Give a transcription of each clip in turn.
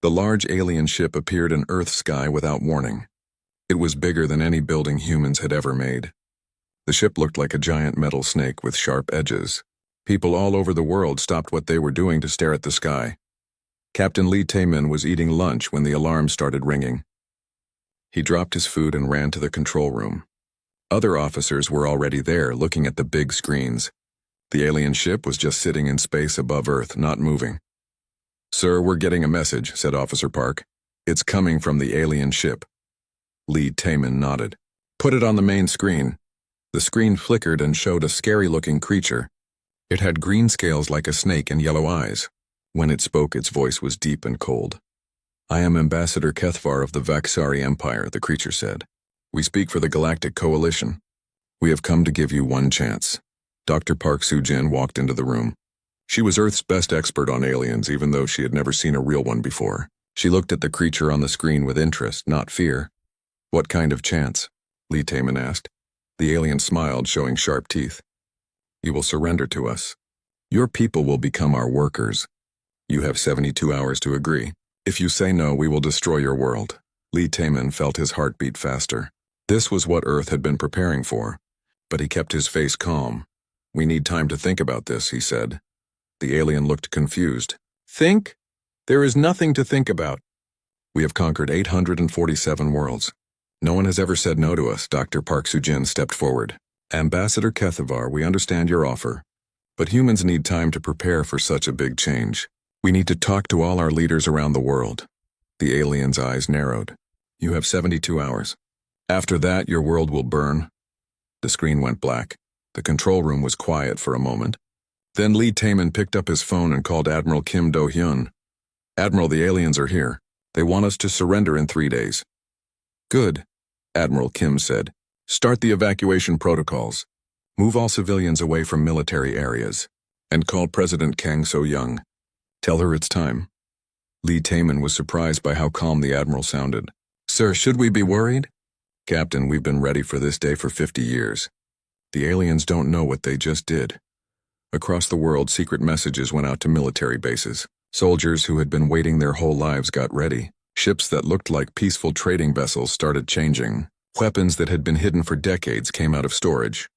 The large alien ship appeared in Earth's sky without warning. It was bigger than any building humans had ever made. The ship looked like a giant metal snake with sharp edges. People all over the world stopped what they were doing to stare at the sky. Captain Lee Taemin was eating lunch when the alarm started ringing. He dropped his food and ran to the control room. Other officers were already there, looking at the big screens. The alien ship was just sitting in space above Earth, not moving. "Sir, we're getting a message," said Officer Park. "It's coming from the alien ship." Lee Taemin nodded. "Put it on the main screen." The screen flickered and showed a scary-looking creature. It had green scales like a snake and yellow eyes. When it spoke, its voice was deep and cold. "I am Ambassador HFY of the Vaksari Empire," the creature said. "We speak for the Galactic Coalition. We have come to give you one chance." Dr. Park Soo-jin walked into the room. She was Earth's best expert on aliens, even though she had never seen a real one before. She looked at the creature on the screen with interest, not fear. "What kind of chance?" Lee Taemin asked. The alien smiled, showing sharp teeth. "You will surrender to us. Your people will become our workers. You have 72 hours to agree. If you say no, we will destroy your world." Lee Taemin felt his heart beat faster. This was what Earth had been preparing for. But he kept his face calm. "We need time to think about this," he said. The alien looked confused. "Think? There is nothing to think about. We have conquered 847 worlds. No one has ever said no to us." Dr. Park Soo-jin stepped forward. "Ambassador HFY, we understand your offer. But humans need time to prepare for such a big change. We need to talk to all our leaders around the world." The alien's eyes narrowed. "You have 72 hours. After that, your world will burn." The screen went black. The control room was quiet for a moment. Then Lee Taemin picked up his phone and called Admiral Kim Do-hyun. "Admiral, the aliens are here. They want us to surrender in 3 days." "Good," Admiral Kim said. "Start the evacuation protocols. Move all civilians away from military areas. And call President Kang So-young. Tell her it's time." Lee Taemin was surprised by how calm the Admiral sounded. "Sir, should we be worried?" "Captain, we've been ready for this day for 50 years. The aliens don't know what they just did." Across the world, secret messages went out to military bases. Soldiers who had been waiting their whole lives got ready. Ships that looked like peaceful trading vessels started changing. Weapons that had been hidden for decades came out of storage.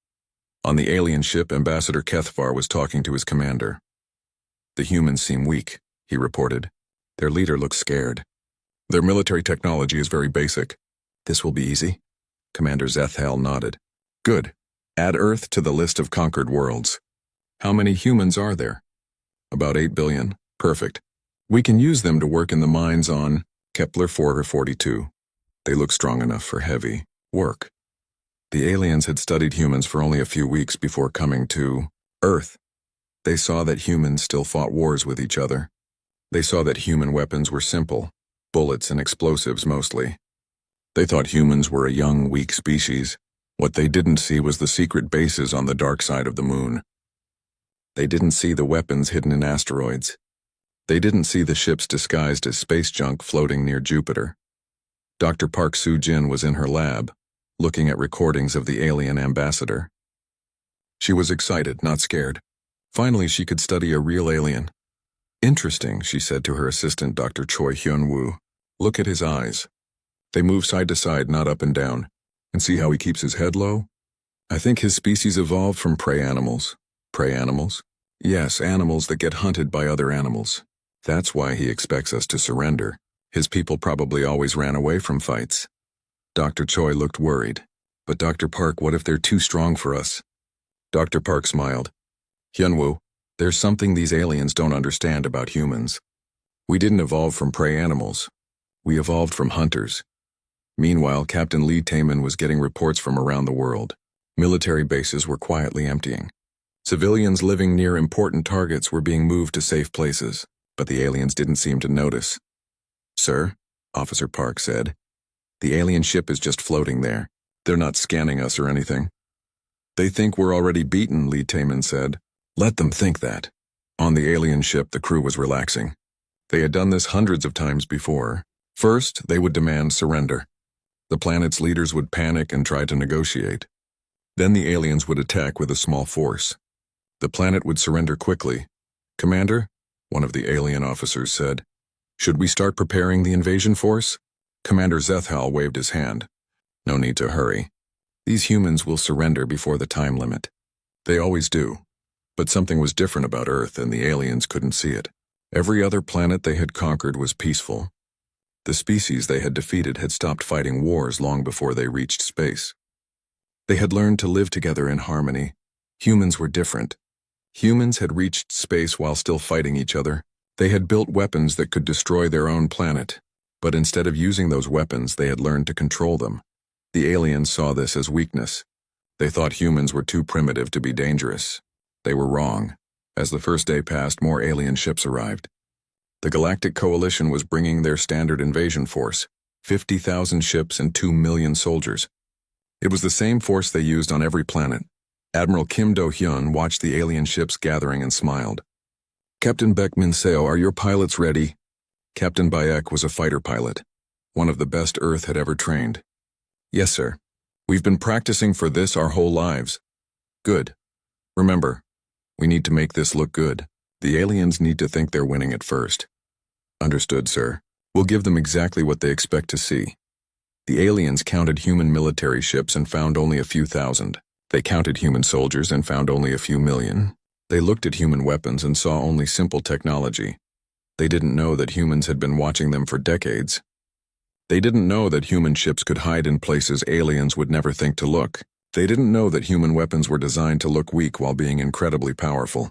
On the alien ship, Ambassador HFY was talking to his commander. "The humans seem weak," he reported. "Their leader looks scared. Their military technology is very basic." "This will be easy." Commander Zethal nodded. "Good. Add Earth to the list of conquered worlds." "How many humans are there?" "About 8 billion. Perfect. We can use them to work in the mines on Kepler 442. They look strong enough for heavy work." The aliens had studied humans for only a few weeks before coming to Earth. They saw that humans still fought wars with each other. They saw that human weapons were simple, bullets and explosives mostly. They thought humans were a young, weak species. What they didn't see was the secret bases on the dark side of the moon. They didn't see the weapons hidden in asteroids. They didn't see the ships disguised as space junk floating near Jupiter. Dr. Park Soo-jin was in her lab, looking at recordings of the alien ambassador. She was excited, not scared. Finally, she could study a real alien. "Interesting," she said to her assistant, Dr. Choi Hyun-woo. "Look at his eyes. They move side to side, not up and down. And see how he keeps his head low? I think his species evolved from prey animals." "Prey animals?" "Yes, animals that get hunted by other animals. That's why he expects us to surrender. His people probably always ran away from fights." Dr. Choi looked worried. "But Dr. Park, what if they're too strong for us?" Dr. Park smiled. "Hyunwoo, there's something these aliens don't understand about humans. We didn't evolve from prey animals. We evolved from hunters." Meanwhile, Captain Lee Taemin was getting reports from around the world. Military bases were quietly emptying. Civilians living near important targets were being moved to safe places, but the aliens didn't seem to notice. "Sir," Officer Park said, "the alien ship is just floating there. They're not scanning us or anything." "They think we're already beaten," Lee Taemin said. "Let them think that." On the alien ship, the crew was relaxing. They had done this hundreds of times before. First, they would demand surrender. The planet's leaders would panic and try to negotiate. Then the aliens would attack with a small force. The planet would surrender quickly. "Commander," one of the alien officers said, Should we start preparing the invasion force? Commander Zethal waved his hand. No need to hurry. These humans will surrender before the time limit. They always do. But something was different about Earth, and the aliens couldn't see it. Every other planet they had conquered was peaceful. The species they had defeated had stopped fighting wars long before they reached space. They had learned to live together in harmony. Humans were different. Humans had reached space while still fighting each other. They had built weapons that could destroy their own planet, but instead of using those weapons, they had learned to control them. The aliens saw this as weakness. They thought humans were too primitive to be dangerous. They were wrong. As the first day passed, more alien ships arrived. The Galactic Coalition was bringing their standard invasion force, 50,000 ships and 2 million soldiers. It was the same force they used on every planet. Admiral Kim Do-hyun watched the alien ships gathering and smiled. Captain Baek Min-seo, are your pilots ready? Captain Baek was a fighter pilot, one of the best Earth had ever trained. Yes, sir. We've been practicing for this our whole lives. Good. Remember, we need to make this look good. The aliens need to think they're winning at first. Understood, sir. We'll give them exactly what they expect to see. The aliens counted human military ships and found only a few thousand. They counted human soldiers and found only a few million. They looked at human weapons and saw only simple technology. They didn't know that humans had been watching them for decades. They didn't know that human ships could hide in places aliens would never think to look. They didn't know that human weapons were designed to look weak while being incredibly powerful.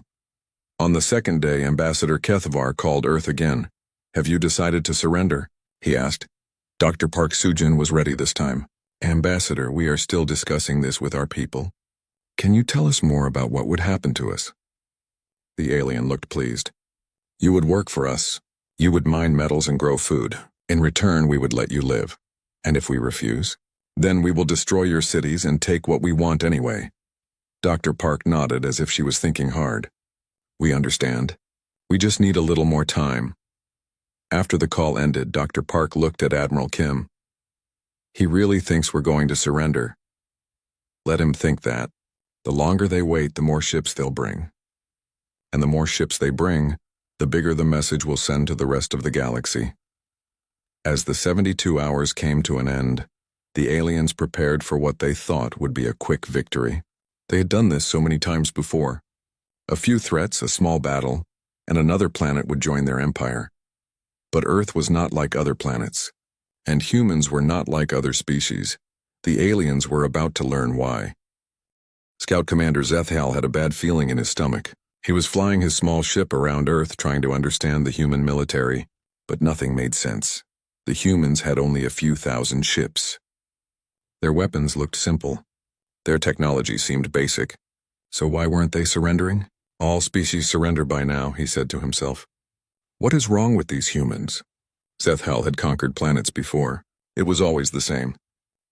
On the second day, Ambassador Kethvar called Earth again. Have you decided to surrender? He asked. Dr. Park Soo-jin was ready this time. Ambassador, we are still discussing this with our people. Can you tell us more about what would happen to us? The alien looked pleased. You would work for us. You would mine metals and grow food. In return, we would let you live. And if we refuse, then we will destroy your cities and take what we want anyway. Dr. Park nodded as if she was thinking hard. We understand. We just need a little more time. After the call ended, Dr. Park looked at Admiral Kim. He really thinks we're going to surrender. Let him think that. The longer they wait, the more ships they'll bring. And the more ships they bring, the bigger the message will send to the rest of the galaxy. As the 72 hours came to an end, the aliens prepared for what they thought would be a quick victory. They had done this so many times before. A few threats, a small battle, and another planet would join their empire. But Earth was not like other planets, and humans were not like other species. The aliens were about to learn why. Scout Commander Zethal had a bad feeling in his stomach. He was flying his small ship around Earth trying to understand the human military, but nothing made sense. The humans had only a few thousand ships. Their weapons looked simple. Their technology seemed basic. So why weren't they surrendering? All species surrender by now, he said to himself. What is wrong with these humans? Zethal had conquered planets before. It was always the same.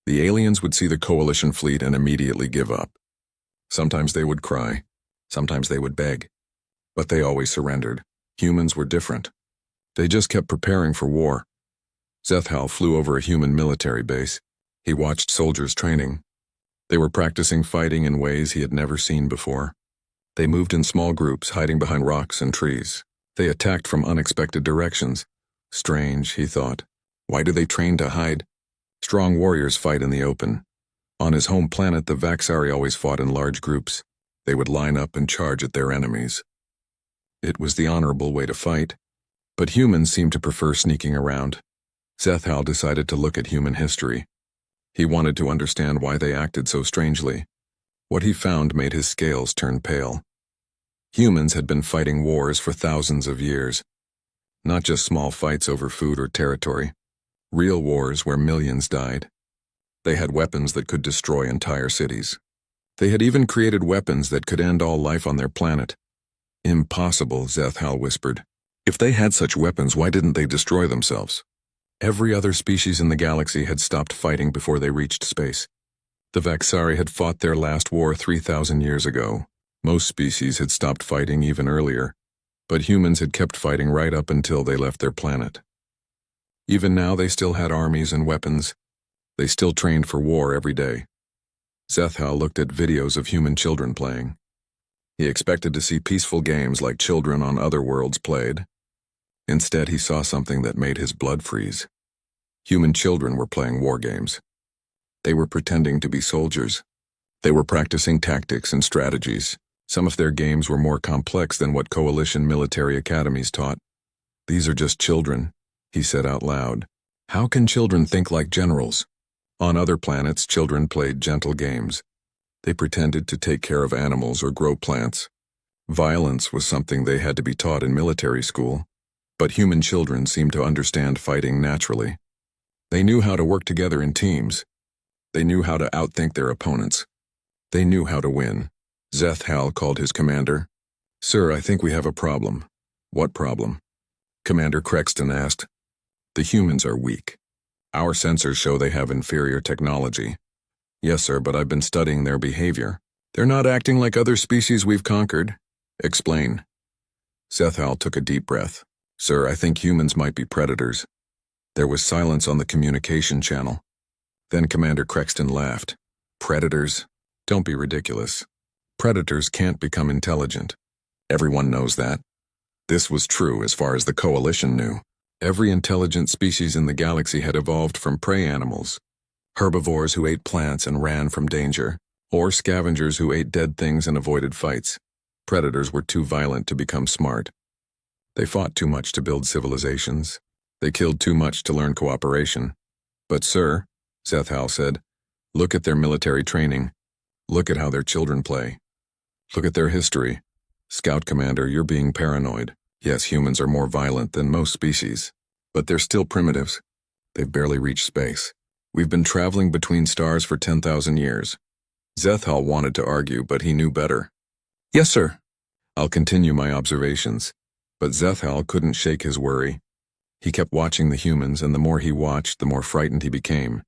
The aliens would see the coalition fleet and immediately give up. Sometimes they would cry. Sometimes they would beg. But they always surrendered. Humans were different. They just kept preparing for war. Zethal flew over a human military base. He watched soldiers training. They were practicing fighting in ways he had never seen before. They moved in small groups, hiding behind rocks and trees. They attacked from unexpected directions. Strange, he thought. Why do they train to hide? Strong warriors fight in the open. On his home planet, the Vaxari always fought in large groups. They would line up and charge at their enemies. It was the honorable way to fight. But humans seemed to prefer sneaking around. Zethal decided to look at human history. He wanted to understand why they acted so strangely. What he found made his scales turn pale. Humans had been fighting wars for thousands of years. Not just small fights over food or territory. Real wars where millions died. They had weapons that could destroy entire cities. They had even created weapons that could end all life on their planet. Impossible, Zethal whispered. If they had such weapons, why didn't they destroy themselves? Every other species in the galaxy had stopped fighting before they reached space. The Vaxari had fought their last war 3,000 years ago. Most species had stopped fighting even earlier, but humans had kept fighting right up until they left their planet. Even now they still had armies and weapons. They still trained for war every day. Zethal looked at videos of human children playing. He expected to see peaceful games like children on other worlds played. Instead, he saw something that made his blood freeze. Human children were playing war games. They were pretending to be soldiers. They were practicing tactics and strategies. Some of their games were more complex than what coalition military academies taught. "These are just children," he said out loud. "How can children think like generals?" On other planets, children played gentle games. They pretended to take care of animals or grow plants. Violence was something they had to be taught in military school, but human children seemed to understand fighting naturally. They knew how to work together in teams. They knew how to outthink their opponents. They knew how to win. Zethal called his commander. "Sir, I think we have a problem." "What problem?" Commander Crexton asked. "The humans are weak. Our sensors show they have inferior technology." "Yes, sir, but I've been studying their behavior. They're not acting like other species we've conquered." "Explain." Zethal took a deep breath. "Sir, I think humans might be predators." There was silence on the communication channel. Then Commander Crexton laughed. "Predators? Don't be ridiculous. Predators can't become intelligent. Everyone knows that." This was true as far as the Coalition knew. Every intelligent species in the galaxy had evolved from prey animals. Herbivores who ate plants and ran from danger, or scavengers who ate dead things and avoided fights. Predators were too violent to become smart. They fought too much to build civilizations. They killed too much to learn cooperation. "But sir," Zethal said, "look at their military training. Look at how their children play. Look at their history." "Scout Commander, you're being paranoid. Yes, humans are more violent than most species, but they're still primitives. They've barely reached space. We've been traveling between stars for 10,000 years. Zethal wanted to argue, but he knew better. "Yes, sir." "I'll continue my observations." But Zethal couldn't shake his worry. He kept watching the humans, and the more he watched, the more frightened he became.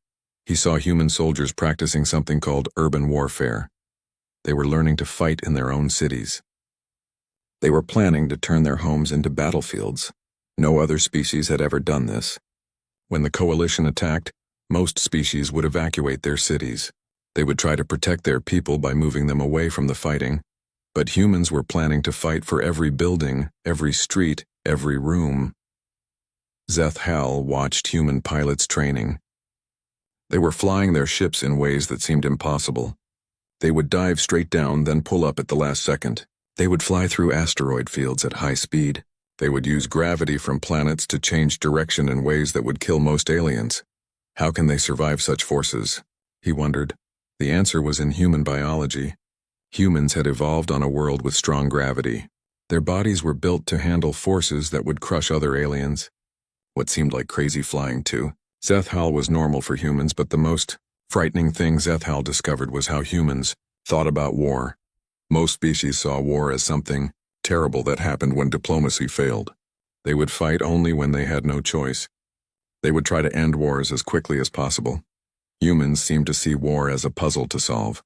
He saw human soldiers practicing something called urban warfare. They were learning to fight in their own cities. They were planning to turn their homes into battlefields. No other species had ever done this. When the Coalition attacked, most species would evacuate their cities. They would try to protect their people by moving them away from the fighting. But humans were planning to fight for every building, every street, every room. Zethal watched human pilots training. They were flying their ships in ways that seemed impossible. They would dive straight down, then pull up at the last second. They would fly through asteroid fields at high speed. They would use gravity from planets to change direction in ways that would kill most aliens. How can they survive such forces? He wondered. The answer was in human biology. Humans had evolved on a world with strong gravity. Their bodies were built to handle forces that would crush other aliens. What seemed like crazy flying, too. Zethal was normal for humans, but the most frightening thing Zethal discovered was how humans thought about war. Most species saw war as something terrible that happened when diplomacy failed. They would fight only when they had no choice. They would try to end wars as quickly as possible. Humans seemed to see war as a puzzle to solve.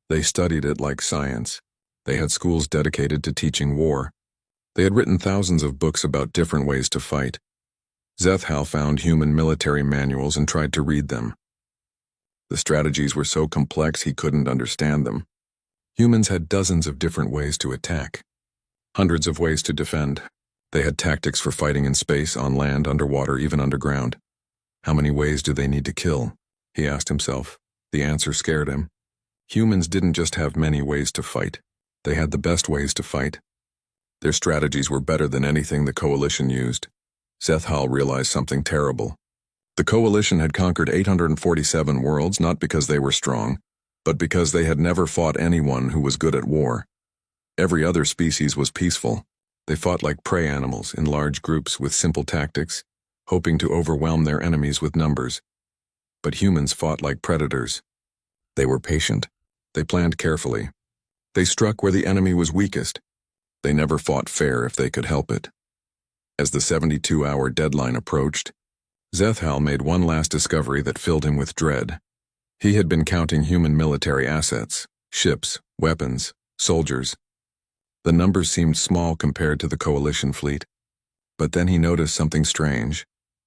They studied it like science. They had schools dedicated to teaching war. They had written thousands of books about different ways to fight. Zethal found human military manuals and tried to read them. The strategies were so complex he couldn't understand them. Humans had dozens of different ways to attack, hundreds of ways to defend. They had tactics for fighting in space, on land, underwater, even underground. How many ways do they need to kill? He asked himself. The answer scared him. Humans didn't just have many ways to fight. They had the best ways to fight. Their strategies were better than anything the Coalition used. Zethal realized something terrible. The Coalition had conquered 847 worlds not because they were strong, but because they had never fought anyone who was good at war. Every other species was peaceful. They fought like prey animals in large groups with simple tactics, hoping to overwhelm their enemies with numbers. But humans fought like predators. They were patient. They planned carefully. They struck where the enemy was weakest. They never fought fair if they could help it. As the 72-hour deadline approached, Zethal made one last discovery that filled him with dread. He had been counting human military assets, ships, weapons, soldiers. The numbers seemed small compared to the Coalition fleet. But then he noticed something strange.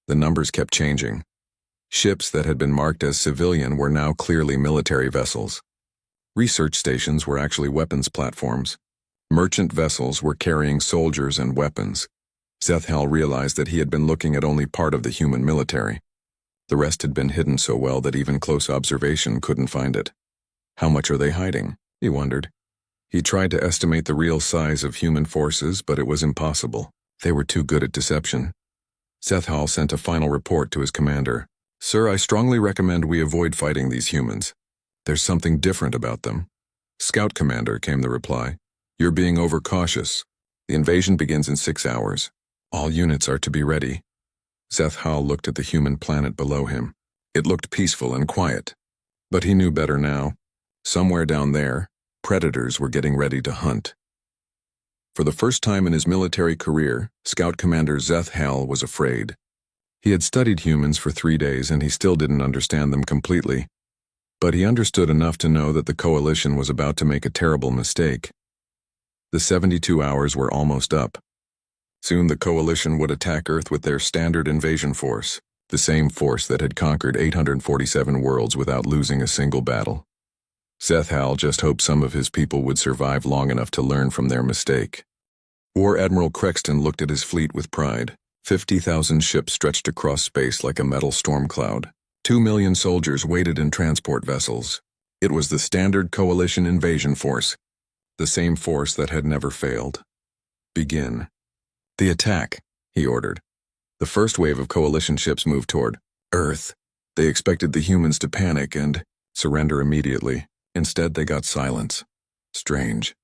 The numbers kept changing. Ships that had been marked as civilian were now clearly military vessels. Research stations were actually weapons platforms. Merchant vessels were carrying soldiers and weapons. Zethal realized that he had been looking at only part of the human military. The rest had been hidden so well that even close observation couldn't find it. How much are they hiding? He wondered. He tried to estimate the real size of human forces, but it was impossible. They were too good at deception. Zethal sent a final report to his commander. "Sir, I strongly recommend we avoid fighting these humans. There's something different about them." "Scout Commander," came the reply. "You're being overcautious. The invasion begins in 6 hours. All units are to be ready." Zethal looked at the human planet below him. It looked peaceful and quiet. But he knew better now. Somewhere down there, predators were getting ready to hunt. For the first time in his military career, Scout Commander Zethal was afraid. He had studied humans for 3 days and he still didn't understand them completely. But he understood enough to know that the coalition was about to make a terrible mistake. The 72 hours were almost up. Soon the coalition would attack Earth with their standard invasion force, the same force that had conquered 847 worlds without losing a single battle. Zethal just hoped some of his people would survive long enough to learn from their mistake. War Admiral Crexton looked at his fleet with pride. 50,000 ships stretched across space like a metal storm cloud. 2 million soldiers waited in transport vessels. It was the standard coalition invasion force, the same force that had never failed. "Begin." "The attack," he ordered. The first wave of coalition ships moved toward Earth. They expected the humans to panic and surrender immediately. Instead, they got silence. "Strange,"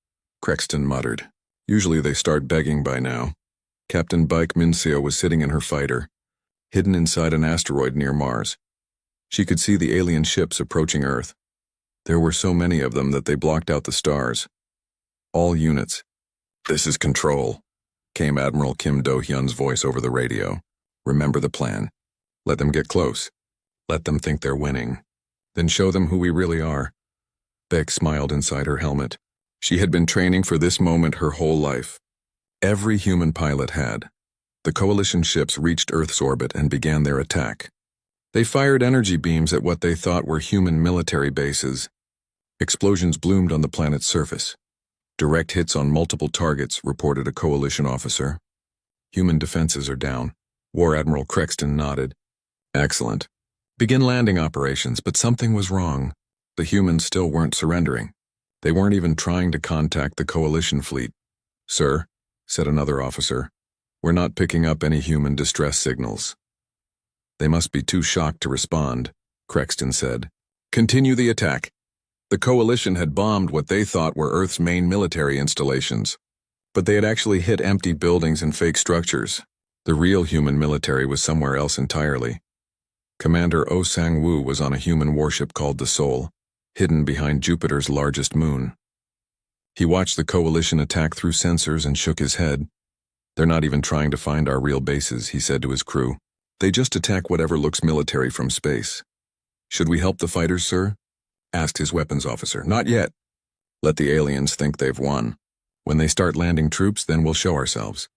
Crexton muttered. "Usually they start begging by now." Captain Bike Minseo was sitting in her fighter, hidden inside an asteroid near Mars. She could see the alien ships approaching Earth. There were so many of them that they blocked out the stars. "All units." "This is Control," came Admiral Kim Do-hyun's voice over the radio. "Remember the plan. Let them get close. Let them think they're winning. Then show them who we really are." Beck smiled inside her helmet. She had been training for this moment her whole life. Every human pilot had. The coalition ships reached Earth's orbit and began their attack. They fired energy beams at what they thought were human military bases. Explosions bloomed on the planet's surface. "Direct hits on multiple targets," reported a coalition officer. "Human defenses are down." War Admiral Crexton nodded. "Excellent. Begin landing operations," but something was wrong. The humans still weren't surrendering. They weren't even trying to contact the coalition fleet. "Sir," said another officer, "we're not picking up any human distress signals." "They must be too shocked to respond," Crexton said. "Continue the attack." The coalition had bombed what they thought were Earth's main military installations, but they had actually hit empty buildings and fake structures. The real human military was somewhere else entirely. Commander Oh Sang-woo was on a human warship called the Soul, hidden behind Jupiter's largest moon. He watched the coalition attack through sensors and shook his head. "They're not even trying to find our real bases," he said to his crew. "They just attack whatever looks military from space." "Should we help the fighters, sir?" asked his weapons officer. "Not yet. Let the aliens think they've won. When they start landing troops, then we'll show ourselves."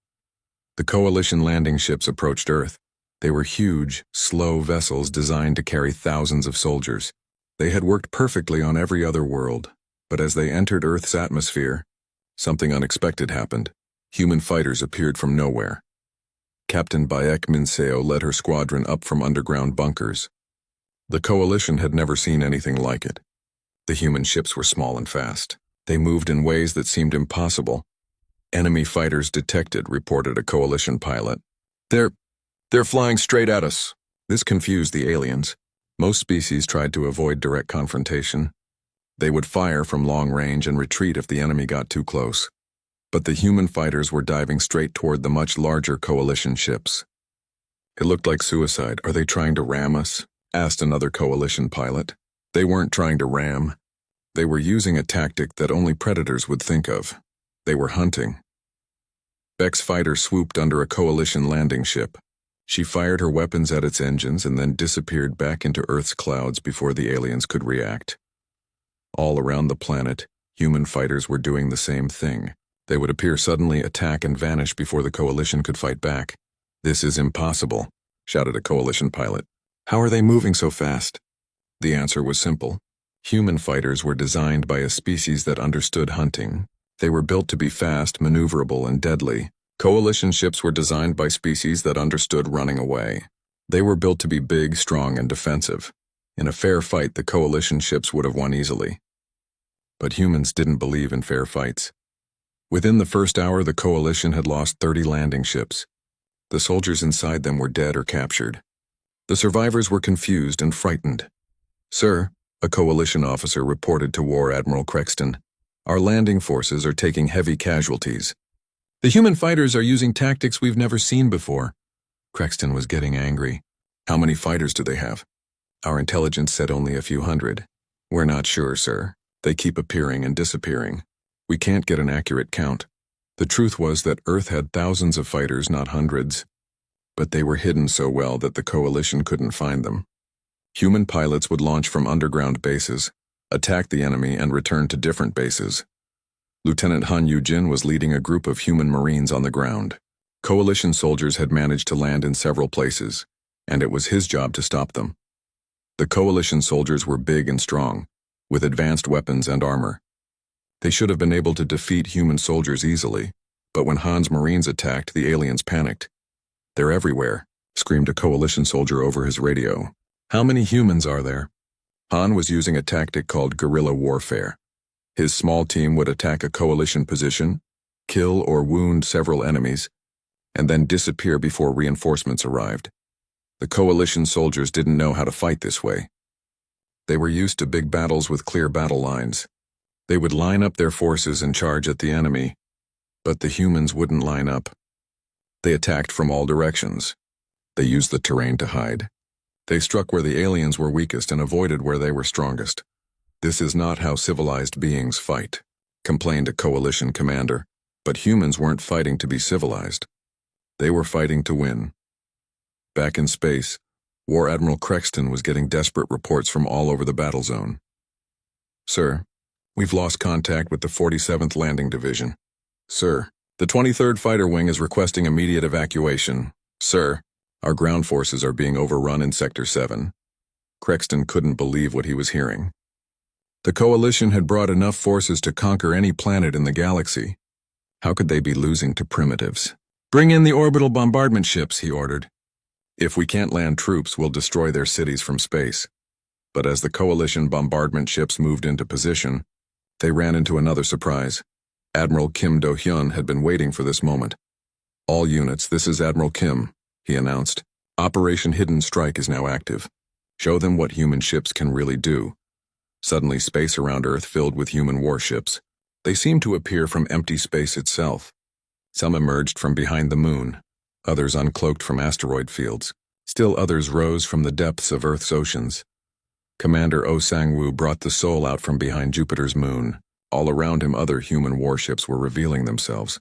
The coalition landing ships approached Earth. They were huge, slow vessels designed to carry thousands of soldiers. They had worked perfectly on every other world, but as they entered Earth's atmosphere, something unexpected happened. Human fighters appeared from nowhere. Captain Baek Minseo led her squadron up from underground bunkers. The coalition had never seen anything like it. The human ships were small and fast. They moved in ways that seemed impossible. "Enemy fighters detected," reported a coalition pilot. They're flying straight at us." This confused the aliens. Most species tried to avoid direct confrontation. They would fire from long range and retreat if the enemy got too close. But the human fighters were diving straight toward the much larger coalition ships. "It looked like suicide. Are they trying to ram us?" asked another coalition pilot. They weren't trying to ram. They were using a tactic that only predators would think of. They were hunting. Beck's fighter swooped under a coalition landing ship. She fired her weapons at its engines and then disappeared back into Earth's clouds before the aliens could react. All around the planet, human fighters were doing the same thing. They would appear suddenly, attack, and vanish before the coalition could fight back. "This is impossible," shouted a coalition pilot. "How are they moving so fast?" The answer was simple. Human fighters were designed by a species that understood hunting. They were built to be fast, maneuverable, and deadly. Coalition ships were designed by species that understood running away. They were built to be big, strong, and defensive. In a fair fight, the coalition ships would have won easily. But humans didn't believe in fair fights. Within the first hour, the coalition had lost 30 landing ships. The soldiers inside them were dead or captured. The survivors were confused and frightened. "Sir," a coalition officer reported to War Admiral Crexton, "our landing forces are taking heavy casualties. The human fighters are using tactics we've never seen before." Crexton was getting angry. "How many fighters do they have?" "Our intelligence said only a few hundred." "We're not sure, sir. They keep appearing and disappearing. We can't get an accurate count." The truth was that Earth had thousands of fighters, not hundreds. But they were hidden so well that the coalition couldn't find them. Human pilots would launch from underground bases, attack the enemy, and return to different bases. Lieutenant Han Yu-jin was leading a group of human Marines on the ground. Coalition soldiers had managed to land in several places, and it was his job to stop them. The coalition soldiers were big and strong, with advanced weapons and armor. They should have been able to defeat human soldiers easily, but when Han's Marines attacked, the aliens panicked. "They're everywhere," screamed a coalition soldier over his radio. "How many humans are there?" Han was using a tactic called guerrilla warfare. His small team would attack a coalition position, kill or wound several enemies, and then disappear before reinforcements arrived. The coalition soldiers didn't know how to fight this way. They were used to big battles with clear battle lines. They would line up their forces and charge at the enemy, but the humans wouldn't line up. They attacked from all directions. They used the terrain to hide. They struck where the aliens were weakest and avoided where they were strongest. "This is not how civilized beings fight," complained a coalition commander. But humans weren't fighting to be civilized. They were fighting to win. Back in space, War Admiral Crexton was getting desperate reports from all over the battle zone. "Sir, we've lost contact with the 47th Landing Division." "Sir, the 23rd Fighter Wing is requesting immediate evacuation." "Sir, our ground forces are being overrun in Sector 7. Crexton couldn't believe what he was hearing. The coalition had brought enough forces to conquer any planet in the galaxy. How could they be losing to primitives? "Bring in the orbital bombardment ships," he ordered. "If we can't land troops, we'll destroy their cities from space." But as the coalition bombardment ships moved into position, they ran into another surprise. Admiral Kim Do-hyun had been waiting for this moment. "All units, this is Admiral Kim," he announced. "Operation Hidden Strike is now active. Show them what human ships can really do." Suddenly, space around Earth filled with human warships. They seemed to appear from empty space itself. Some emerged from behind the moon, others uncloaked from asteroid fields. Still others rose from the depths of Earth's oceans. Commander Oh Sang-woo brought the Soul out from behind Jupiter's moon. All around him, other human warships were revealing themselves.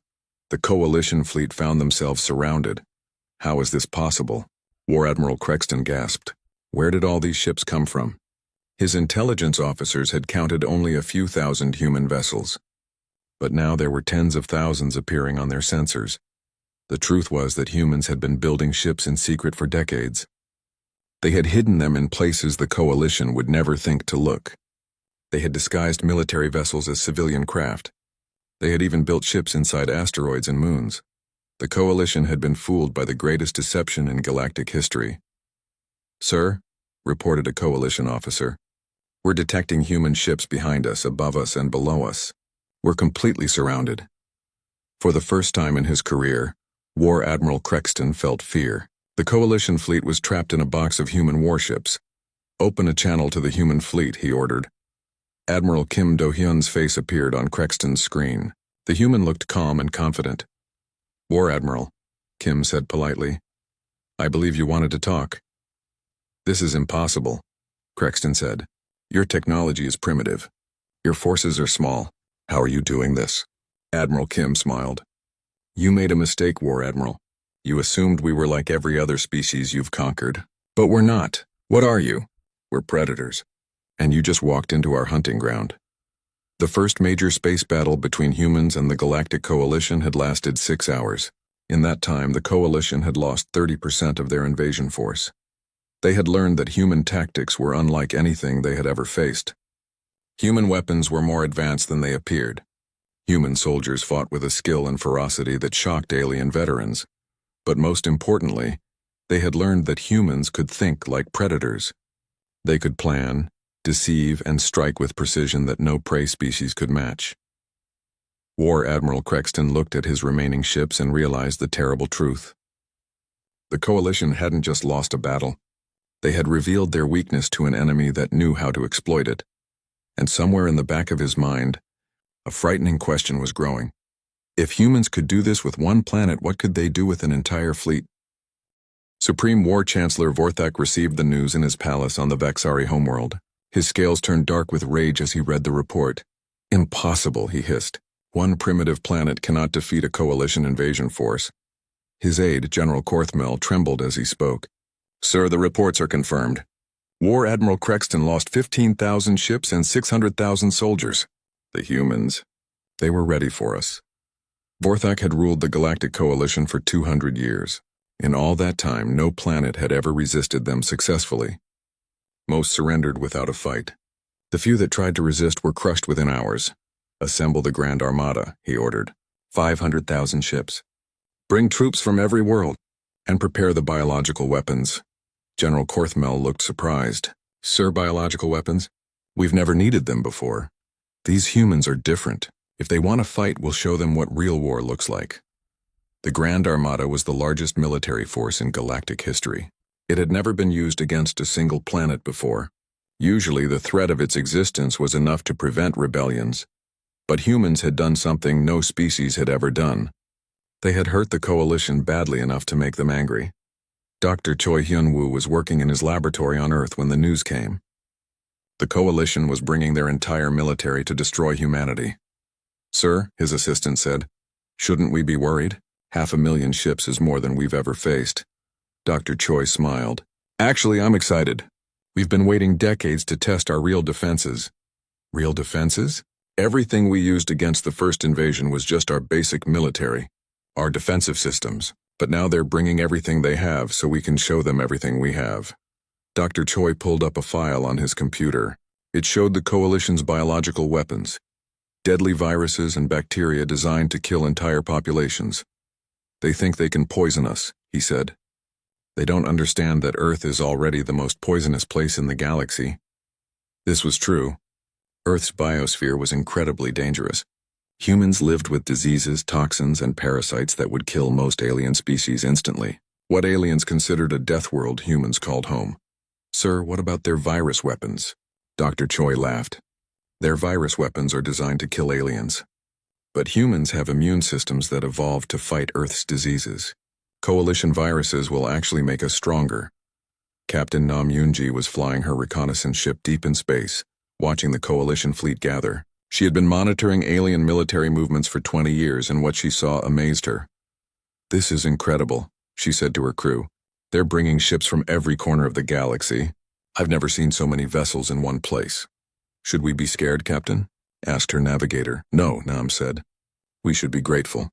The coalition fleet found themselves surrounded. How is this possible? War Admiral Crexton gasped. Where did all these ships come from? His intelligence officers had counted only a few thousand human vessels. But now there were tens of thousands appearing on their sensors. The truth was that humans had been building ships in secret for decades. They had hidden them in places the coalition would never think to look. They had disguised military vessels as civilian craft. They had even built ships inside asteroids and moons. The coalition had been fooled by the greatest deception in galactic history. "Sir," reported a coalition officer, "we're detecting human ships behind us, above us, and below us. We're completely surrounded." For the first time in his career, War Admiral Crexton felt fear. The coalition fleet was trapped in a box of human warships. "Open a channel to the human fleet," he ordered. Admiral Kim Do-hyun's face appeared on Crexton's screen. The human looked calm and confident. "War Admiral," Kim said politely, "I believe you wanted to talk." "This is impossible," Crexton said. "Your technology is primitive. Your forces are small. How are you doing this?" Admiral Kim smiled. "You made a mistake, War Admiral. You assumed we were like every other species you've conquered. But we're not. What are you? We're predators. And you just walked into our hunting ground." The first major space battle between humans and the Galactic Coalition had lasted 6 hours. In that time, the Coalition had lost 30% of their invasion force. They had learned that human tactics were unlike anything they had ever faced. Human weapons were more advanced than they appeared. Human soldiers fought with a skill and ferocity that shocked alien veterans. But most importantly, they had learned that humans could think like predators. They could plan, deceive, and strike with precision that no prey species could match. War Admiral Crexton looked at his remaining ships and realized the terrible truth. The Coalition hadn't just lost a battle. They had revealed their weakness to an enemy that knew how to exploit it. And somewhere in the back of his mind, a frightening question was growing. If humans could do this with one planet, what could they do with an entire fleet? Supreme War Chancellor Vorthak received the news in his palace on the Vexari homeworld. His scales turned dark with rage as he read the report. Impossible, he hissed. One primitive planet cannot defeat a coalition invasion force. His aide, General Korthmel, trembled as he spoke. Sir, the reports are confirmed. War Admiral Crexton lost 15,000 ships and 600,000 soldiers. The humans, they were ready for us. Vorthak had ruled the Galactic Coalition for 200 years. In all that time, no planet had ever resisted them successfully. Most surrendered without a fight. The few that tried to resist were crushed within hours. Assemble the Grand Armada, he ordered. 500,000 ships. Bring troops from every world, and prepare the biological weapons. General Korthmel looked surprised. Sir, biological weapons? We've never needed them before. These humans are different. If they want to fight, we'll show them what real war looks like. The Grand Armada was the largest military force in galactic history. It had never been used against a single planet before. Usually, the threat of its existence was enough to prevent rebellions. But humans had done something no species had ever done. They had hurt the Coalition badly enough to make them angry. Dr. Choi Hyun-woo was working in his laboratory on Earth when the news came. The Coalition was bringing their entire military to destroy humanity. Sir, his assistant said, shouldn't we be worried? 500,000 ships is more than we've ever faced. Dr. Choi smiled. Actually, I'm excited. We've been waiting decades to test our real defenses. Real defenses? Everything we used against the first invasion was just our basic military, our defensive systems. But now they're bringing everything they have so we can show them everything we have. Dr. Choi pulled up a file on his computer. It showed the Coalition's biological weapons. Deadly viruses and bacteria designed to kill entire populations. They think they can poison us, he said. They don't understand that Earth is already the most poisonous place in the galaxy. This was true. Earth's biosphere was incredibly dangerous. Humans lived with diseases, toxins, and parasites that would kill most alien species instantly. What aliens considered a death world, humans called home. Sir, what about their virus weapons? Dr. Choi laughed. Their virus weapons are designed to kill aliens. But humans have immune systems that evolved to fight Earth's diseases. Coalition viruses will actually make us stronger. Captain Nam Yoonji was flying her reconnaissance ship deep in space, watching the Coalition fleet gather. She had been monitoring alien military movements for 20 years, and what she saw amazed her. This is incredible, she said to her crew. They're bringing ships from every corner of the galaxy. I've never seen so many vessels in one place. Should we be scared, Captain? Asked her navigator. No, Nam said. We should be grateful.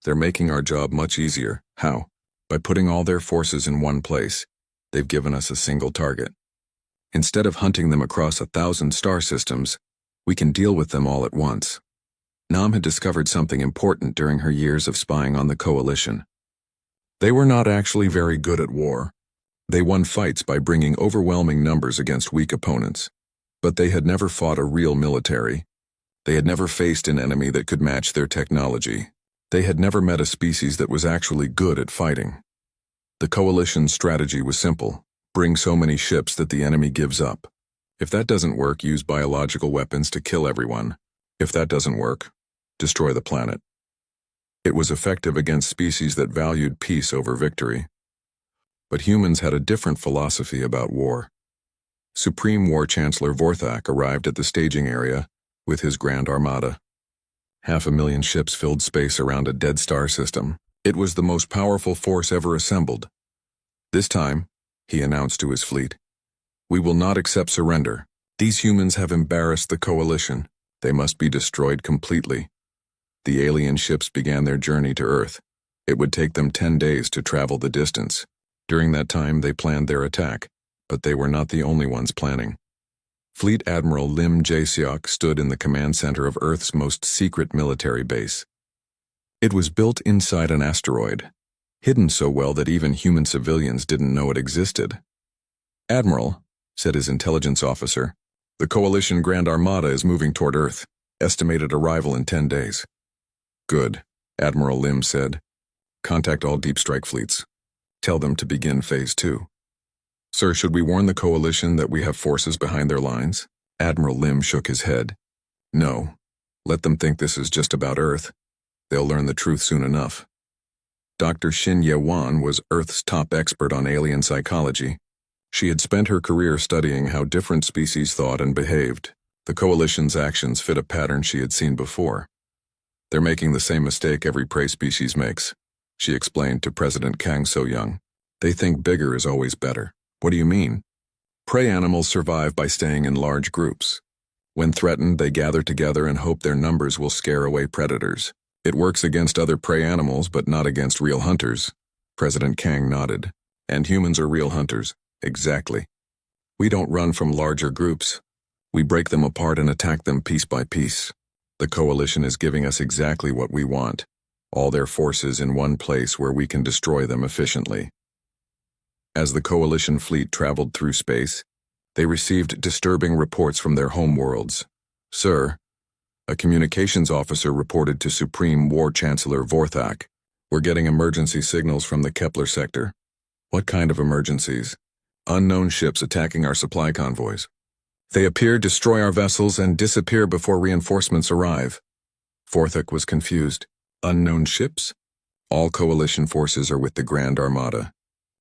They're making our job much easier. How? By putting all their forces in one place. They've given us a single target. Instead of hunting them across 1,000 star systems, we can deal with them all at once. Nam had discovered something important during her years of spying on the Coalition. They were not actually very good at war. They won fights by bringing overwhelming numbers against weak opponents. But they had never fought a real military. They had never faced an enemy that could match their technology. They had never met a species that was actually good at fighting. The Coalition's strategy was simple. Bring so many ships that the enemy gives up. If that doesn't work, use biological weapons to kill everyone. If that doesn't work, destroy the planet. It was effective against species that valued peace over victory. But humans had a different philosophy about war. Supreme War Chancellor Vorthak arrived at the staging area with his Grand Armada. 500,000 ships filled space around a dead star system. It was the most powerful force ever assembled. This time, he announced to his fleet, we will not accept surrender. These humans have embarrassed the Coalition. They must be destroyed completely. The alien ships began their journey to Earth. It would take them 10 days to travel the distance. During that time, they planned their attack, but they were not the only ones planning. Fleet Admiral Lim Jae-seok stood in the command center of Earth's most secret military base. It was built inside an asteroid, hidden so well that even human civilians didn't know it existed. "Admiral," said his intelligence officer, "the Coalition Grand Armada is moving toward Earth. Estimated arrival in 10 days. "Good," Admiral Lim said. "Contact all deep strike fleets. Tell them to begin Phase 2. "Sir, should we warn the Coalition that we have forces behind their lines?" Admiral Lim shook his head. "No. Let them think this is just about Earth. They'll learn the truth soon enough." Dr. Shin Ye-won was Earth's top expert on alien psychology. She had spent her career studying how different species thought and behaved. The Coalition's actions fit a pattern she had seen before. "They're making the same mistake every prey species makes," she explained to President Kang So-young. "They think bigger is always better." "What do you mean?" "Prey animals survive by staying in large groups. When threatened, they gather together and hope their numbers will scare away predators. It works against other prey animals, but not against real hunters." President Kang nodded. "And humans are real hunters." "Exactly. We don't run from larger groups. We break them apart and attack them piece by piece. The Coalition is giving us exactly what we want, all their forces in one place where we can destroy them efficiently." As the Coalition fleet traveled through space, they received disturbing reports from their homeworlds. "Sir," a communications officer reported to Supreme War Chancellor Vorthak, "we're getting emergency signals from the Kepler sector." "What kind of emergencies?" "Unknown ships attacking our supply convoys. They appear, destroy our vessels, and disappear before reinforcements arrive." Vorthak was confused. "Unknown ships?" "All Coalition forces are with the Grand Armada.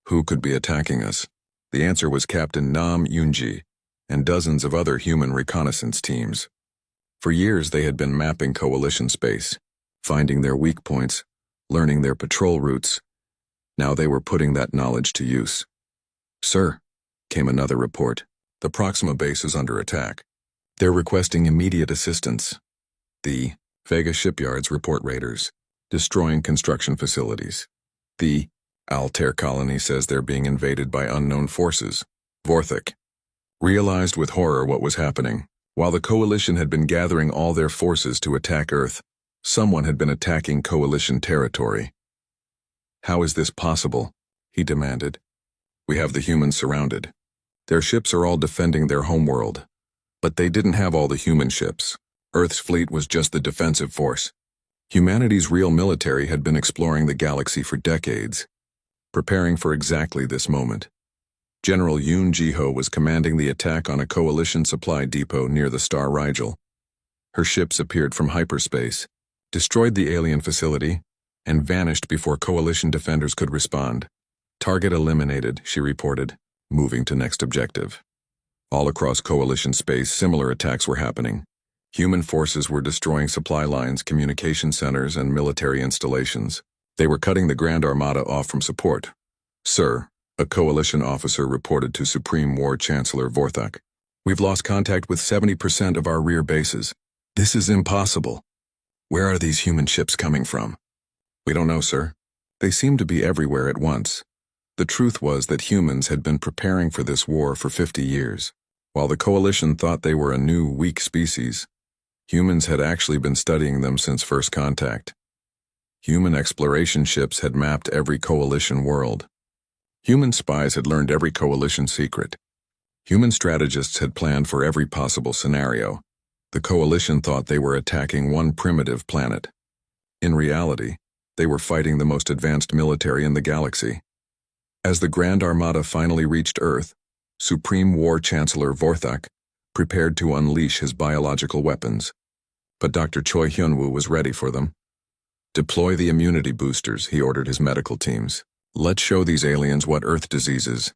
Who could be attacking us?" The answer was Captain Nam Yoonji and dozens of other human reconnaissance teams. For years they had been mapping Coalition space, finding their weak points, learning their patrol routes. Now they were putting that knowledge to use. "Sir," came another report, "the Proxima base is under attack. They're requesting immediate assistance." The Vega shipyards report raiders, destroying construction facilities. The Altair colony says they're being invaded by unknown forces. Vorthak realized with horror what was happening. While the Coalition had been gathering all their forces to attack Earth, someone had been attacking Coalition territory. "How is this possible?" he demanded. "We have the humans surrounded. Their ships are all defending their homeworld. But they didn't have all the human ships. Earth's fleet was just the defensive force. Humanity's real military had been exploring the galaxy for decades, preparing for exactly this moment. General Yoon Ji-ho was commanding the attack on a Coalition supply depot near the star Rigel. Her ships appeared from hyperspace, destroyed the alien facility, and vanished before Coalition defenders could respond. "Target eliminated," she reported, moving to next objective. All across Coalition space, similar attacks were happening. Human forces were destroying supply lines, communication centers, and military installations. They were cutting the Grand Armada off from support. "Sir," a Coalition officer reported to Supreme War Chancellor Vorthak, "we've lost contact with 70% of our rear bases. This is impossible. Where are these human ships coming from?" "We don't know, sir. They seem to be everywhere at once." The truth was that humans had been preparing for this war for 50 years. While the Coalition thought they were a new, weak species, humans had actually been studying them since first contact. Human exploration ships had mapped every Coalition world. Human spies had learned every Coalition secret. Human strategists had planned for every possible scenario. The Coalition thought they were attacking one primitive planet. In reality, they were fighting the most advanced military in the galaxy. As the Grand Armada finally reached Earth, Supreme War Chancellor Vorthak prepared to unleash his biological weapons. But Dr. Choi Hyun-woo was ready for them. "Deploy the immunity boosters," he ordered his medical teams. "Let's show these aliens what Earth diseases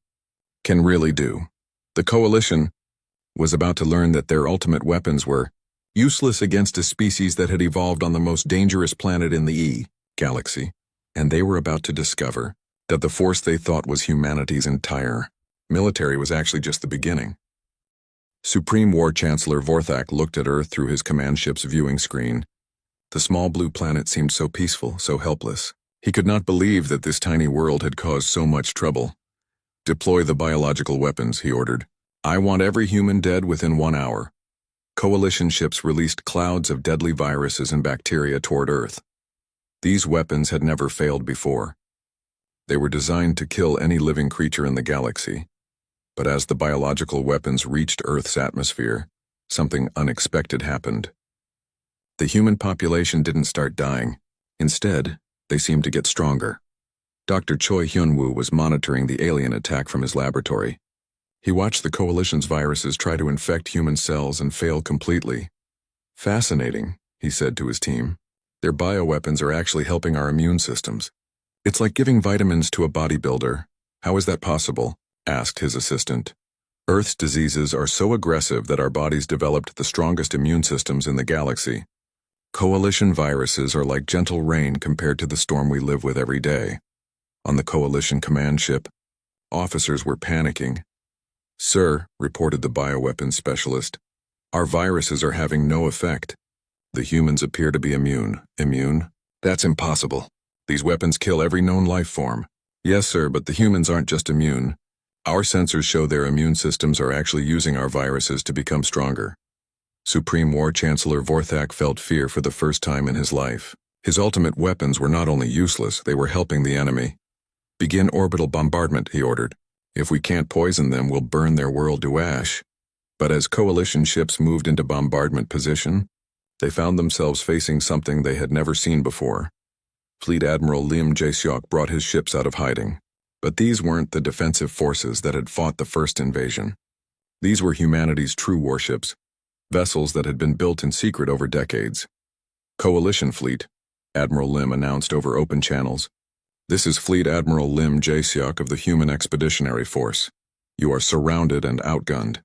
can really do." The Coalition was about to learn that their ultimate weapons were useless against a species that had evolved on the most dangerous planet in the galaxy, and they were about to discover that the force they thought was humanity's entire military was actually just the beginning. Supreme War Chancellor Vorthak looked at Earth through his command ship's viewing screen. The small blue planet seemed so peaceful, so helpless. He could not believe that this tiny world had caused so much trouble. "Deploy the biological weapons," he ordered. I want every human dead within 1 hour. Coalition ships released clouds of deadly viruses and bacteria toward Earth. These weapons had never failed before. They were designed to kill any living creature in the galaxy. But as the biological weapons reached Earth's atmosphere, something unexpected happened. The human population didn't start dying. Instead, they seemed to get stronger. Dr. Choi Hyun-woo was monitoring the alien attack from his laboratory. He watched the Coalition's viruses try to infect human cells and fail completely. Fascinating, he said to his team. Their bioweapons are actually helping our immune systems. It's like giving vitamins to a bodybuilder. How is that possible? Asked his assistant. Earth's diseases are so aggressive that our bodies developed the strongest immune systems in the galaxy. Coalition viruses are like gentle rain compared to the storm we live with every day. On the Coalition command ship, officers were panicking. Sir, reported the bioweapons specialist, our viruses are having no effect. The humans appear to be immune. Immune? That's impossible. These weapons kill every known life form. Yes, sir, but the humans aren't just immune. Our sensors show their immune systems are actually using our viruses to become stronger. Supreme War Chancellor Vorthak felt fear for the first time in his life. His ultimate weapons were not only useless, they were helping the enemy. Begin orbital bombardment, he ordered. If we can't poison them, we'll burn their world to ash. But as Coalition ships moved into bombardment position, they found themselves facing something they had never seen before. Fleet Admiral Lim Jae-seok brought his ships out of hiding. But these weren't the defensive forces that had fought the first invasion. These were humanity's true warships, vessels that had been built in secret over decades. Coalition Fleet, Admiral Lim announced over open channels. This is Fleet Admiral Lim Jae-seok of the Human Expeditionary Force. You are surrounded and outgunned.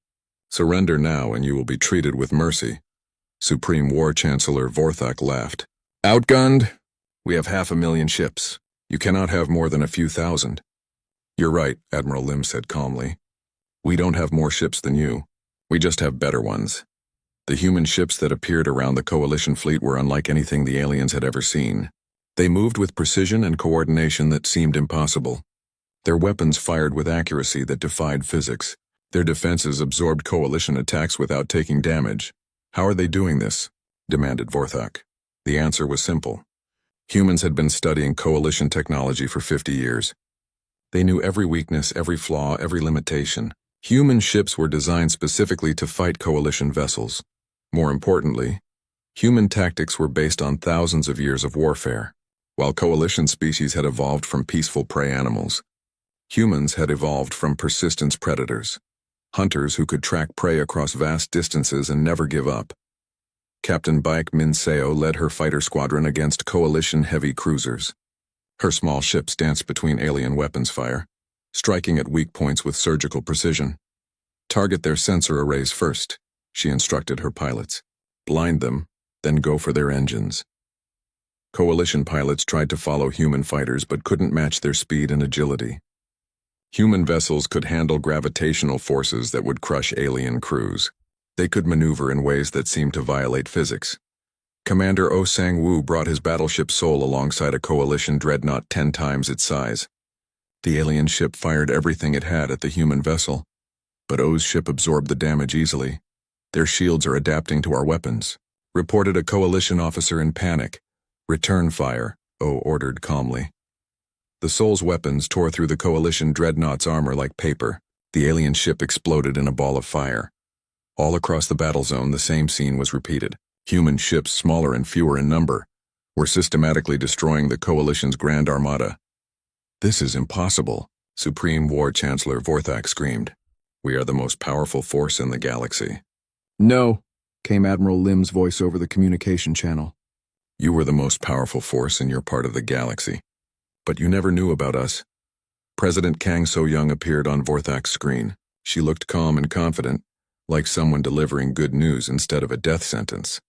Surrender now and you will be treated with mercy. Supreme War Chancellor Vorthak laughed. Outgunned? We have 500,000 ships. You cannot have more than a few thousand. You're right, Admiral Lim said calmly. We don't have more ships than you. We just have better ones. The human ships that appeared around the Coalition fleet were unlike anything the aliens had ever seen. They moved with precision and coordination that seemed impossible. Their weapons fired with accuracy that defied physics. Their defenses absorbed Coalition attacks without taking damage. How are they doing this? Demanded Vorthak. The answer was simple. Humans had been studying Coalition technology for 50 years. They knew every weakness, every flaw, every limitation. Human ships were designed specifically to fight Coalition vessels. More importantly, human tactics were based on thousands of years of warfare. While Coalition species had evolved from peaceful prey animals, humans had evolved from persistent predators, hunters who could track prey across vast distances and never give up. Captain Baek Min Seo led her fighter squadron against Coalition heavy cruisers. Her small ships danced between alien weapons fire, striking at weak points with surgical precision. Target their sensor arrays first, she instructed her pilots. Blind them, then go for their engines. Coalition pilots tried to follow human fighters but couldn't match their speed and agility. Human vessels could handle gravitational forces that would crush alien crews. They could maneuver in ways that seemed to violate physics. Commander Oh Sang-woo brought his battleship Seoul alongside a Coalition dreadnought 10 times its size. The alien ship fired everything it had at the human vessel, but Oh's ship absorbed the damage easily. Their shields are adapting to our weapons, reported a Coalition officer in panic. Return fire, Oh ordered calmly. The Seoul's weapons tore through the Coalition dreadnought's armor like paper. The alien ship exploded in a ball of fire. All across the battle zone, the same scene was repeated. Human ships, smaller and fewer in number, were systematically destroying the Coalition's Grand Armada. This is impossible, Supreme War Chancellor Vorthak screamed. We are the most powerful force in the galaxy. No, came Admiral Lim's voice over the communication channel. You were the most powerful force in your part of the galaxy. But you never knew about us. President Kang So-young appeared on Vorthak's screen. She looked calm and confident, like someone delivering good news instead of a death sentence.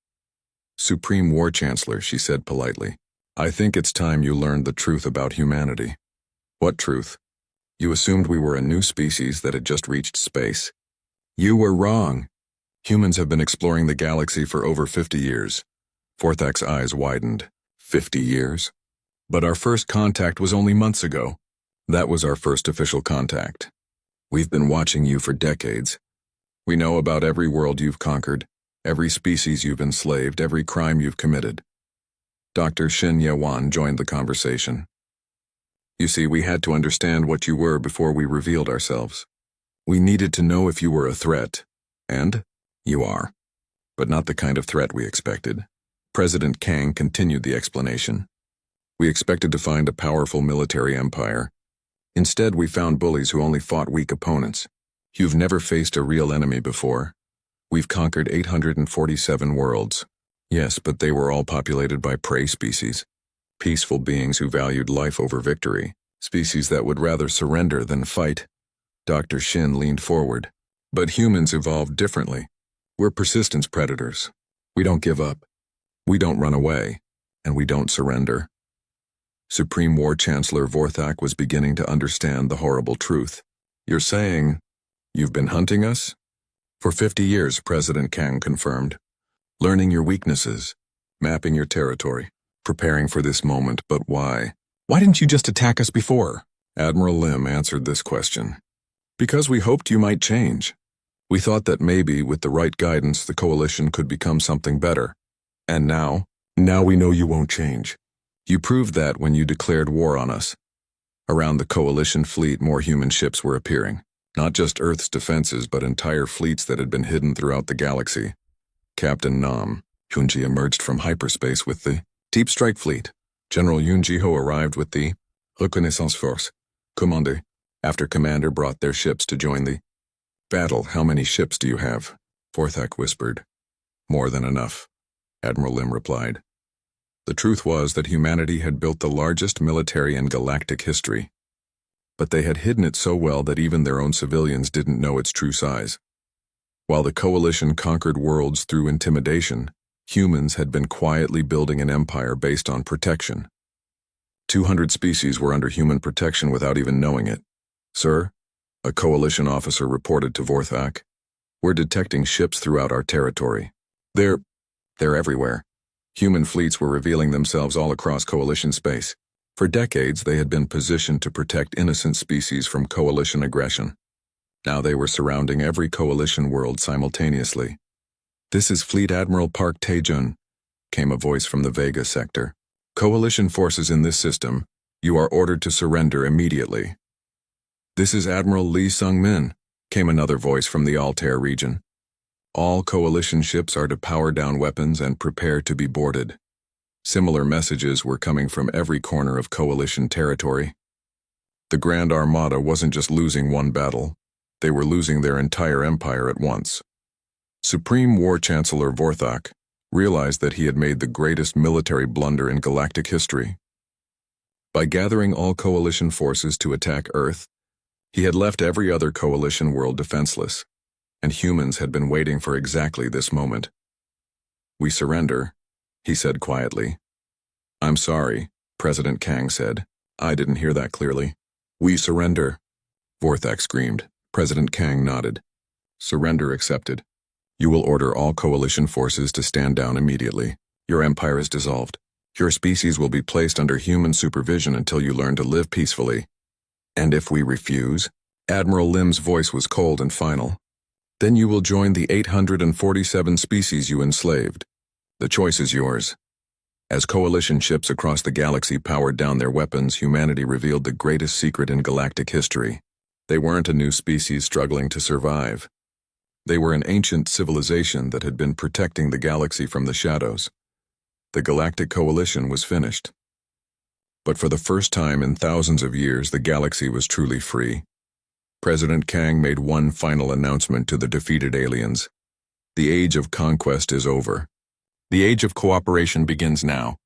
Supreme War Chancellor, she said politely, I think it's time you learned the truth about humanity. What truth? You assumed we were a new species that had just reached space. You were wrong. Humans have been exploring the galaxy for over 50 years. Vorthak's eyes widened. 50 years? But our first contact was only months ago. That was our first official contact. We've been watching you for decades. We know about every world you've conquered, every species you've enslaved, every crime you've committed. Dr. Shin Ye-wan joined the conversation. You see, we had to understand what you were before we revealed ourselves. We needed to know if you were a threat. And you are. But not the kind of threat we expected. President Kang continued the explanation. We expected to find a powerful military empire. Instead, we found bullies who only fought weak opponents. You've never faced a real enemy before. We've conquered 847 worlds. Yes, but they were all populated by prey species. Peaceful beings who valued life over victory. Species that would rather surrender than fight. Dr. Shin leaned forward. But humans evolved differently. We're persistence predators. We don't give up. We don't run away. And we don't surrender. Supreme War Chancellor Vorthak was beginning to understand the horrible truth. You're saying, you've been hunting us? For 50 years, President Kang confirmed. Learning your weaknesses, mapping your territory, preparing for this moment, but why? Why didn't you just attack us before? Admiral Lim answered this question. Because we hoped you might change. We thought that maybe, with the right guidance, the coalition could become something better. And now we know you won't change. You proved that when you declared war on us. Around the coalition fleet, more human ships were appearing. Not just Earth's defenses, but entire fleets that had been hidden throughout the galaxy. Captain Nam Hyunji emerged from hyperspace with the Deep Strike Fleet. General Yoon Ji-ho arrived with the Reconnaissance Force. Commandé. After Commander brought their ships to join the battle. How many ships do you have? Vorthak whispered. More than enough, Admiral Lim replied. The truth was that humanity had built the largest military in galactic history. But they had hidden it so well that even their own civilians didn't know its true size. While the coalition conquered worlds through intimidation, humans had been quietly building an empire based on protection. 200 species were under human protection without even knowing it. Sir, a coalition officer reported to Vorthak. We're detecting ships throughout our territory. They're everywhere. Human fleets were revealing themselves all across coalition space. For decades, they had been positioned to protect innocent species from coalition aggression. Now they were surrounding every coalition world simultaneously. This is Fleet Admiral Park Tae-jun, came a voice from the Vega sector. Coalition forces in this system, you are ordered to surrender immediately. This is Admiral Lee Sung-min, came another voice from the Altair region. All coalition ships are to power down weapons and prepare to be boarded. Similar messages were coming from every corner of coalition territory. The Grand Armada wasn't just losing one battle, they were losing their entire empire at once. Supreme War Chancellor Vorthak realized that he had made the greatest military blunder in galactic history. By gathering all coalition forces to attack Earth, he had left every other coalition world defenseless, and humans had been waiting for exactly this moment. We surrender, he said quietly. I'm sorry, President Kang said. I didn't hear that clearly. We surrender, Vorthak screamed. President Kang nodded. Surrender accepted. You will order all coalition forces to stand down immediately. Your empire is dissolved. Your species will be placed under human supervision until you learn to live peacefully. And if we refuse? Admiral Lim's voice was cold and final. Then you will join the 847 species you enslaved. The choice is yours. As coalition ships across the galaxy powered down their weapons, humanity revealed the greatest secret in galactic history. They weren't a new species struggling to survive. They were an ancient civilization that had been protecting the galaxy from the shadows. The Galactic Coalition was finished. But for the first time in thousands of years, the galaxy was truly free. President Kang made one final announcement to the defeated aliens. The age of conquest is over. The age of cooperation begins now.